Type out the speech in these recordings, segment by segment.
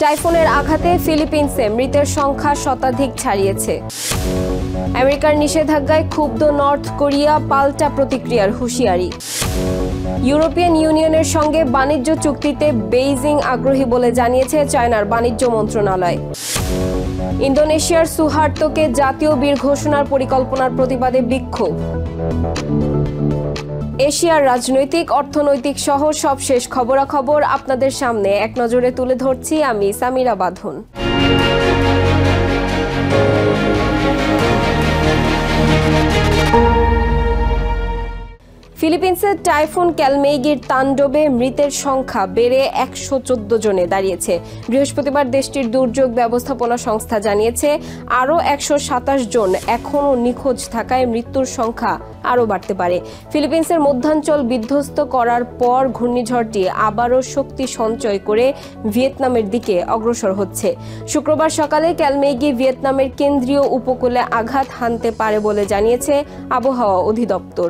টাইফুনের আঘাতে ফিলিপিন্সে মৃতের সংখ্যা শতাধিক ছাড়িয়েছে। আমেরিকার নিষেধাজ্ঞায় ক্ষুব্ধ নর্থ কোরিয়া, পাল্টা প্রতিক্রিয়ার হুঁশিয়ারি। ইউরোপিয়ান ইউনিয়নের সঙ্গে বাণিজ্য চুক্তিতে বেইজিং আগ্রহী বলে জানিয়েছে চায়নার বাণিজ্য মন্ত্রণালয়। ইন্দোনেশিয়ার সুহার্তোকে জাতীয় বীর ঘোষণার পরিকল্পনার প্রতিবাদে বিক্ষোভ। এশিয়ার রাজনৈতিক, অর্থনৈতিক সহ সবশেষ খবরাখবর আপনাদের সামনে এক নজরে তুলে ধরছি আমি সামিরা বাঁধন। ফিলিপিন্সের টাইফুন ক্যালমেইগির তাণ্ডবে মৃতের সংখ্যা বেড়ে 114 জনে দাঁড়িয়েছে। বৃহস্পতিবার দেশটির দুর্যোগ ব্যবস্থাপনা সংস্থা জানিয়েছে আরও 127 জন এখনও নিখোঁজ থাকায় মৃত্যুর সংখ্যা আরও বাড়তে পারে। ফিলিপিন্সের মধ্যাঞ্চল বিধ্বস্ত করার পর ঘূর্ণিঝড়টি আবারও শক্তি সঞ্চয় করে ভিয়েতনামের দিকে অগ্রসর হচ্ছে। শুক্রবার সকালে ক্যালমেইগি ভিয়েতনামের কেন্দ্রীয় উপকূলে আঘাত হানতে পারে বলে জানিয়েছে আবহাওয়া অধিদপ্তর।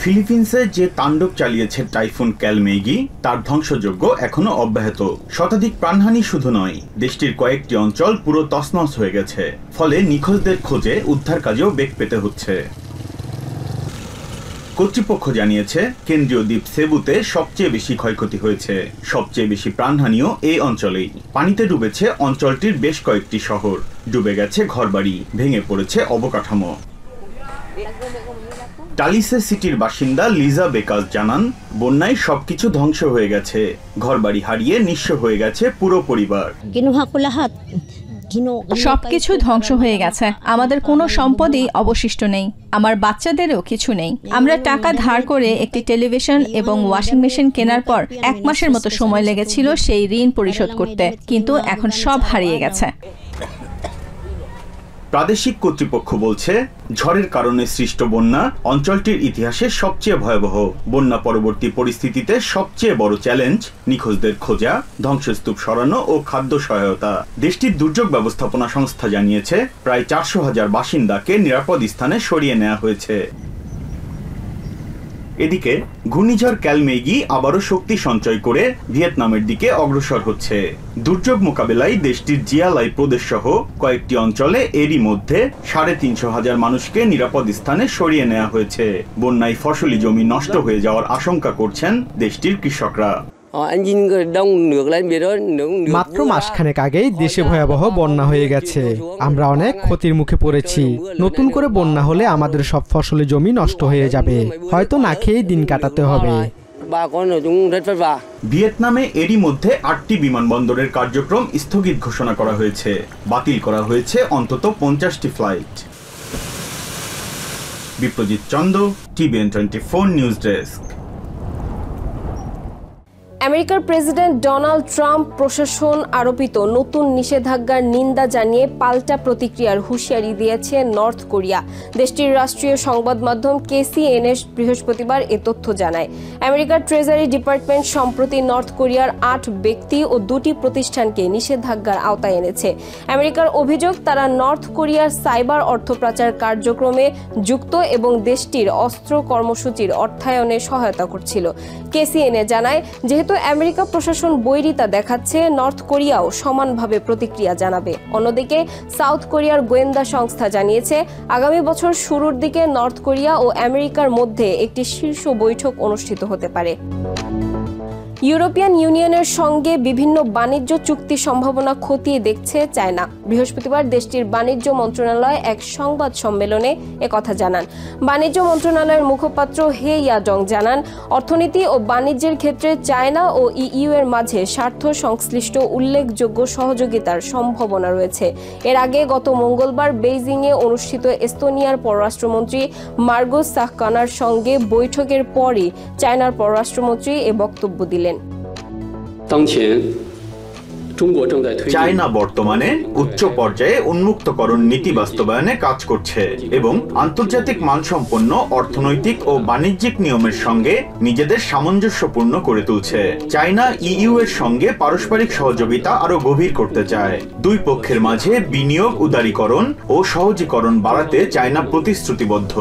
ফিলিপিন্সে যে তাণ্ডব চালিয়েছে টাইফুন ক্যালমেইগি তার ধ্বংসযজ্ঞ এখনো অব্যাহত। শতাধিক প্রাণহানি শুধু নয়, দেশটির কয়েকটি অঞ্চল পুরো তছনছ হয়ে গেছে। ফলে নিখোঁজদের খোঁজে উদ্ধার কাজেও বেগ পেতে হচ্ছে। কর্তৃপক্ষ জানিয়েছে কেন্দ্রীয় দ্বীপ সেবুতে সবচেয়ে বেশি ক্ষয়ক্ষতি হয়েছে। সবচেয়ে বেশি প্রাণহানিও এই অঞ্চলেই। পানিতে ডুবেছে অঞ্চলটির বেশ কয়েকটি শহর, ডুবে গেছে ঘরবাড়ি, ভেঙে পড়েছে অবকাঠামো। টালিসে সিটির বাসিন্দা লিজা বেকাস জানান, বন্যায় সবকিছু ধ্বংস হয়ে গেছে। ঘরবাড়ি হারিয়ে নিঃস্ব হয়ে গেছে পুরো পরিবার। সবকিছু ধ্বংস হয়ে গেছে, আমাদের কোনো সম্পদই অবশিষ্ট নেই, আমার বাচ্চাদেরও কিছু নেই। আমরা টাকা ধার করে একটি টেলিভিশন এবং ওয়াশিং মেশিন কেনার পর 1 মাসের মতো সময় লেগেছিল সেই ঋণ পরিশোধ করতে, কিন্তু এখন সব হারিয়ে গেছে। প্রাদেশিক কর্তৃপক্ষ বলছে ঝড়ের কারণে সৃষ্ট বন্যা অঞ্চলটির ইতিহাসে সবচেয়ে ভয়াবহ। বন্যা পরবর্তী পরিস্থিতিতে সবচেয়ে বড় চ্যালেঞ্জ নিখোঁজদের খোঁজা, ধ্বংসস্তূপ সরানো ও খাদ্য সহায়তা। দেশটির দুর্যোগ ব্যবস্থাপনা সংস্থা জানিয়েছে প্রায় 400,000 বাসিন্দাকে নিরাপদ স্থানে সরিয়ে নেওয়া হয়েছে। এদিকে ঘূর্ণিঝড় ক্যালমেইগি আবারও শক্তি সঞ্চয় করে ভিয়েতনামের দিকে অগ্রসর হচ্ছে। দুর্যোগ মোকাবেলায় দেশটির জিয়ালাই প্রদেশ সহ কয়েকটি অঞ্চলে এরই মধ্যে 350,000 মানুষকে নিরাপদ স্থানে সরিয়ে নেওয়া হয়েছে। বন্যায় ফসলি জমি নষ্ট হয়ে যাওয়ার আশঙ্কা করছেন দেশটির কৃষকরা। মাত্র মাসখানেক আগেই দেশে ভয়াবহ বন্যা হয়ে গেছে, আমরা অনেক ক্ষতির মুখে পড়েছি। নতুন করে বন্যা হলে আমাদের সব ফসলি জমি নষ্ট হয়ে যাবে, হয়তো না খেয়ে দিন কাটাতে হবে। ভিয়েতনামে এরই মধ্যে 8টি বিমানবন্দরের কার্যক্রম স্থগিত ঘোষণা করা হয়েছে। বাতিল করা হয়েছে অন্তত 50টি flight. Biprajit Chanda, TVN 24 news desk. আমেরিকার প্রেসিডেন্ট ডোনাল্ড ট্রাম্প প্রশাসন আরোপিত নতুন নিষেধাজ্ঞার নিন্দা জানিয়ে পাল্টা প্রতিক্রিয়ার হুঁশিয়ারি দিয়েছে নর্থ কোরিয়া। দেশটির রাষ্ট্রীয় সংবাদ মাধ্যম KCNA বৃহস্পতিবার এ তথ্য জানায়। আমেরিকার ট্রেজারি ডিপার্টমেন্ট সম্প্রতি নর্থ কোরিয়ার 8 ব্যক্তি ও 2টি প্রতিষ্ঠানকে নিষেধাজ্ঞার আওতায় এনেছে। আমেরিকার অভিযোগ, তারা নর্থ কোরিয়ার সাইবার অর্থপাচার কার্যক্রমে যুক্ত এবং দেশটির অস্ত্র কর্মসূচির অর্থায়নে সহায়তা করছিল। KCNA জানায়, যেহেতু আমেরিকা প্রশাসন বৈরিতা দেখাচ্ছে, নর্থ কোরিয়াও সমানভাবে প্রতিক্রিয়া জানাবে। অন্যদিকে সাউথ কোরিয়ার গোয়েন্দা সংস্থা জানিয়েছে আগামী বছর শুরুর দিকে নর্থ কোরিয়া ও আমেরিকার মধ্যে একটি শীর্ষ বৈঠক অনুষ্ঠিত হতে পারে। ইউরোপিয়ান ইউনিয়নের সঙ্গে বিভিন্ন বাণিজ্য চুক্তি সম্ভাবনা খতিয়ে দেখছে চায়না। বৃহস্পতিবার দেশটির বাণিজ্য মন্ত্রণালয় এক সংবাদ সম্মেলনে একথা জানান। বাণিজ্য মন্ত্রণালয়ের মুখপাত্র হে ইয়াডং জানান, অর্থনীতি ও বাণিজ্যের ক্ষেত্রে চায়না ও EU এর মাঝে স্বার্থ সংশ্লিষ্ট উল্লেখযোগ্য সহযোগিতার সম্ভাবনা রয়েছে। এর আগে গত মঙ্গলবার বেইজিংয়ে অনুষ্ঠিত এস্তোনিয়ার পররাষ্ট্রমন্ত্রী মার্গুস সাহকানার সঙ্গে বৈঠকের পরই চায়নার পররাষ্ট্রমন্ত্রী এ বক্তব্য দিলেন। চায়না বর্তমানে উচ্চ পর্যায়ে উন্মুক্তকরণ নীতি বাস্তবায়নে কাজ করছে এবং আন্তর্জাতিক মানসম্পন্ন অর্থনৈতিক ও বাণিজ্যিক নিয়মের সঙ্গে নিজেদের সামঞ্জস্যপূর্ণ করে তুলছে। চায়না EU এর সঙ্গে পারস্পরিক সহযোগিতা আরো গভীর করতে চায়। দুই পক্ষের মাঝে বিনিয়োগ উদারীকরণ ও সহজীকরণ বাড়াতে চায়না প্রতিশ্রুতিবদ্ধ।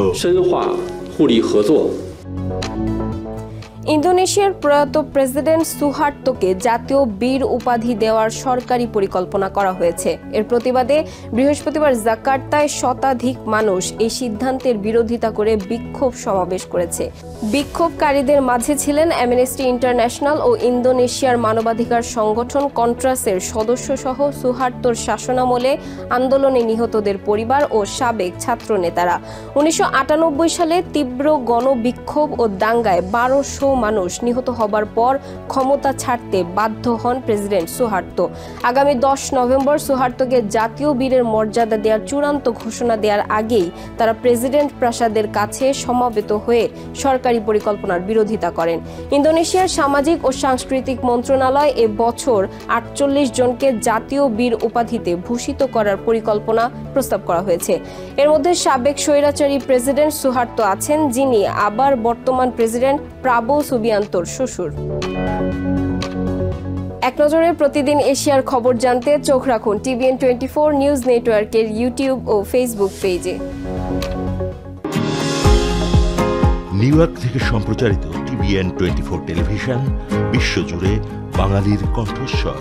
ইন্দোনেশিয়ার প্রয়াত প্রেসিডেন্ট সুহার্তোকে জাতীয় বীর উপাধি দেওয়ার সরকারি পরিকল্পনা করা হয়েছে। এর প্রতিবাদে বৃহস্পতিবার জাকার্তায় শতাধিক মানুষ এই সিদ্ধান্তের বিরোধিতা করে বিক্ষোভ সমাবেশ করেছে। বিক্ষোভকারীদের মাঝে ছিলেন অ্যামনেস্টি ইন্টারন্যাশনাল ও ইন্দোনেশিয়ার মানবাধিকার সংগঠন কন্ট্রাসের সদস্যসহ সুহার্তোর শাসনামলে আন্দোলনে নিহতদের পরিবার ও সাবেক ছাত্র নেতারা। 1998 সালে তীব্র গণবিক্ষোভ ও দাঙ্গায় 1200 মানুষ নিহত হবার পর ক্ষমতা ছাড়তে বাধ্য হন প্রেসিডেন্ট সুহার্তো। আগামী 10 নভেম্বর সুহার্তোকে জাতীয় বীরের মর্যাদা দেওয়ার চূড়ান্ত ঘোষণা দেওয়ার আগেই তারা প্রেসিডেন্ট প্রাসাদের কাছে সমবেত হয়ে সরকারি পরিকল্পনার বিরোধিতা করেন। ইন্দোনেশিয়ার সামাজিক ও সাংস্কৃতিক মন্ত্রণালয় এ বছর 48 জনকে জাতীয় বীর উপাধিতে ভূষিত করার পরিকল্পনা প্রস্তাব করা হয়েছে। এর মধ্যে সাবেক স্বৈরাচারী প্রেসিডেন্ট সুহার্তো আছেন, যিনি আবার বর্তমান প্রেসিডেন্ট প্রাবো সুবিয়ান্তোর শ্বশুর। এক নজরে প্রতিদিন এশিয়ার খবর জানতে চোখ রাখুন TVN 24 নিউজ নেটওয়ার্কের ইউটিউব ও ফেসবুক পেজে। নিউ ইয়র্ক থেকে সম্প্রচারিত TVN 24 টেলিভিশন বিশ্বজুড়ে বাঙালির কণ্ঠস্বর।